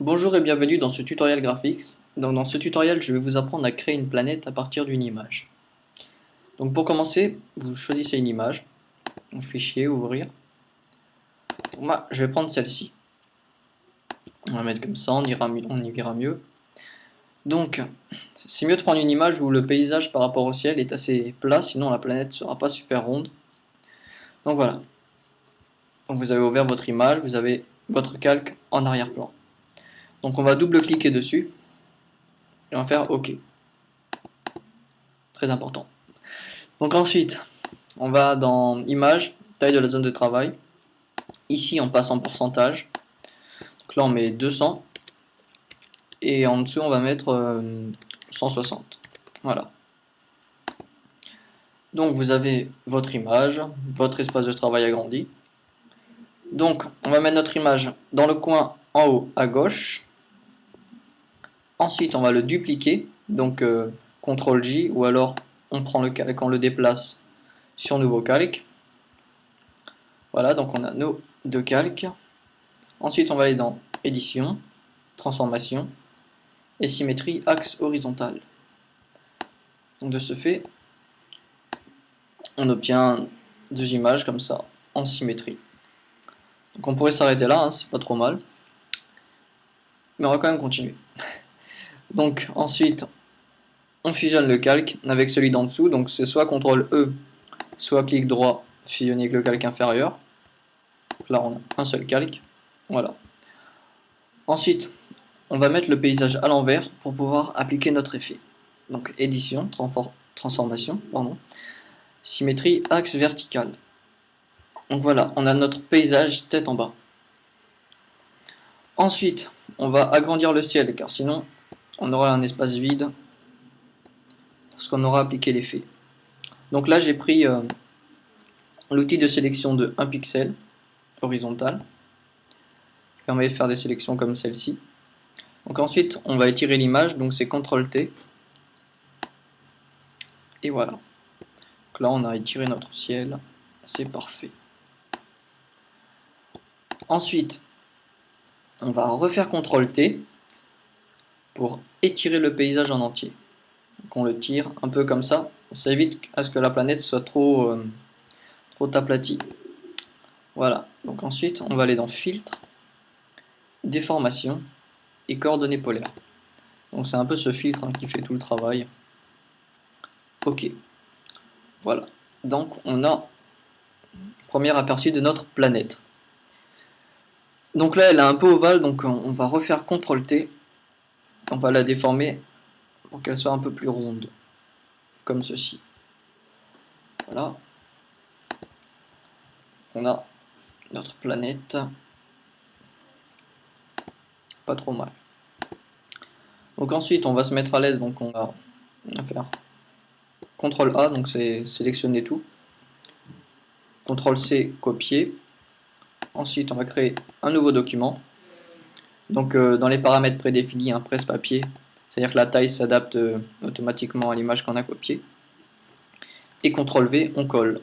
Bonjour et bienvenue dans ce tutoriel graphics. Donc dans ce tutoriel, je vais vous apprendre à créer une planète à partir d'une image. Donc pour commencer, vous choisissez une image, un fichier, ouvrir. Moi, je vais prendre celle-ci. On va mettre comme ça, on y verra mieux. Donc, c'est mieux de prendre une image où le paysage par rapport au ciel est assez plat, sinon la planète ne sera pas super ronde. Donc voilà. Donc vous avez ouvert votre image, vous avez votre calque en arrière-plan. Donc on va double-cliquer dessus et on va faire OK. Très important. Donc ensuite, on va dans Image, taille de la zone de travail. Ici, on passe en pourcentage. Donc là, on met 200. Et en dessous, on va mettre 160. Voilà. Donc vous avez votre image, votre espace de travail agrandi. Donc on va mettre notre image dans le coin en haut à gauche. Ensuite, on va le dupliquer. Donc CTRL J, ou alors on prend le calque, on le déplace sur nouveau calque. Voilà, donc on a nos deux calques. Ensuite, on va aller dans Édition, Transformation et Symétrie axe horizontal. Donc de ce fait, on obtient deux images comme ça, en symétrie. Donc on pourrait s'arrêter là, hein, c'est pas trop mal. Mais on va quand même continuer. Donc ensuite, on fusionne le calque avec celui d'en dessous. Donc c'est soit CTRL E, soit clic droit, fusionner avec le calque inférieur. Là, on a un seul calque. Voilà. Ensuite, on va mettre le paysage à l'envers pour pouvoir appliquer notre effet. Donc édition, transformation, pardon, symétrie axe vertical. Donc voilà, on a notre paysage tête en bas. Ensuite, on va agrandir le ciel car sinon on aura un espace vide parce qu'on aura appliqué l'effet. Donc là j'ai pris l'outil de sélection de 1 pixel horizontal qui permet de faire des sélections comme celle-ci. Donc ensuite on va étirer l'image, donc c'est CTRL T. Et voilà. Donc là on a étiré notre ciel, c'est parfait. Ensuite, on va refaire CTRL T pour étirer le paysage en entier. Donc on le tire un peu comme ça évite à ce que la planète soit trop aplatie. Voilà, donc ensuite on va aller dans Filtre, Déformation et Coordonnées polaires. Donc c'est un peu ce filtre qui fait tout le travail. Ok, voilà. Donc on a premier aperçu de notre planète. Donc là elle est un peu ovale, donc on va refaire CTRL T. On va la déformer pour qu'elle soit un peu plus ronde, comme ceci. Voilà. On a notre planète. Pas trop mal. Donc ensuite on va se mettre à l'aise, donc on va faire CTRL A, donc c'est sélectionner tout. CTRL C, copier. Ensuite on va créer un nouveau document. Donc dans les paramètres prédéfinis, un presse-papier, c'est-à-dire que la taille s'adapte automatiquement à l'image qu'on a copiée. Et CTRL V, on colle.